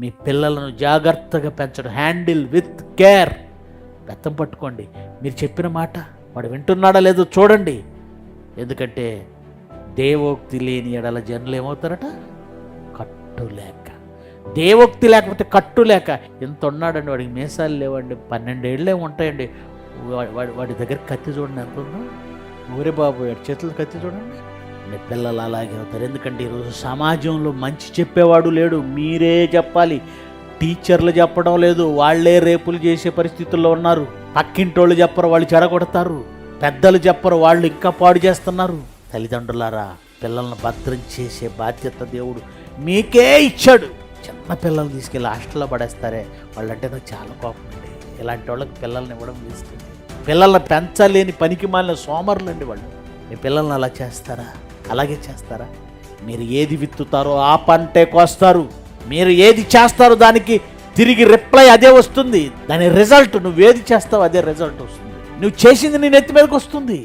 మీ పిల్లలను జాగ్రత్తగా పెంచడం, హ్యాండిల్ విత్ కేర్. బెత్తం పట్టుకోండి. మీరు చెప్పిన మాట వాడు వింటున్నాడా లేదో చూడండి. ఎందుకంటే దేవోక్తి లేని ఎడల జనులు ఏమవుతారట? కట్టులేక. దేవోక్తి లేకపోతే కట్టులేక. ఎంత ఉన్నాడండి, వాడికి మీసాలు లేవండి, 12 ఏళ్ళే ఉంటాయండి. వాడి దగ్గర కత్తి చూడండి ఎంత ఉందో. ఊరే బాబు, వాడి చేతులు కత్తి చూడండి. మీ పిల్లలు అలాగే అవుతారు. ఎందుకంటే ఈరోజు సమాజంలో మంచి చెప్పేవాడు లేడు, మీరే చెప్పాలి. టీచర్లు చెప్పడం లేదు, వాళ్ళే రేపులు చేసే పరిస్థితుల్లో ఉన్నారు. పక్కింటోళ్ళు చెప్పరు, వాళ్ళు చెడగొడతారు. పెద్దలు చెప్పరు, వాళ్ళు ఇంకా పాడు చేస్తున్నారు. తల్లిదండ్రులారా, పిల్లలను భద్రం చేసే బాధ్యత దేవుడు మీకే ఇచ్చాడు. చిన్న పిల్లల్ని తీసుకెళ్ళి హాస్టల్లో పడేస్తారే, వాళ్ళంటే నాకు చాలా కోపం అండి. ఇలాంటి వాళ్ళకి పిల్లల్ని ఇవ్వడం వేస్తుంది. పిల్లల్ని పెంచలేని పనికి మాలిన సోమరులు అండి వాళ్ళు. మీ పిల్లల్ని అలా చేస్తారా? అలాగే చేస్తారా? మీరు ఏది విత్తుతారో ఆ పంటే కోస్తారు. మీరు ఏది చేస్తారో దానికి తిరిగి రిప్లై అదే వస్తుంది. దాని రిజల్ట్, నువ్వేది చేస్తావో అదే రిజల్ట్ వస్తుంది. నువ్వు చేసింది నీ నెత్తి మీదకి వస్తుంది.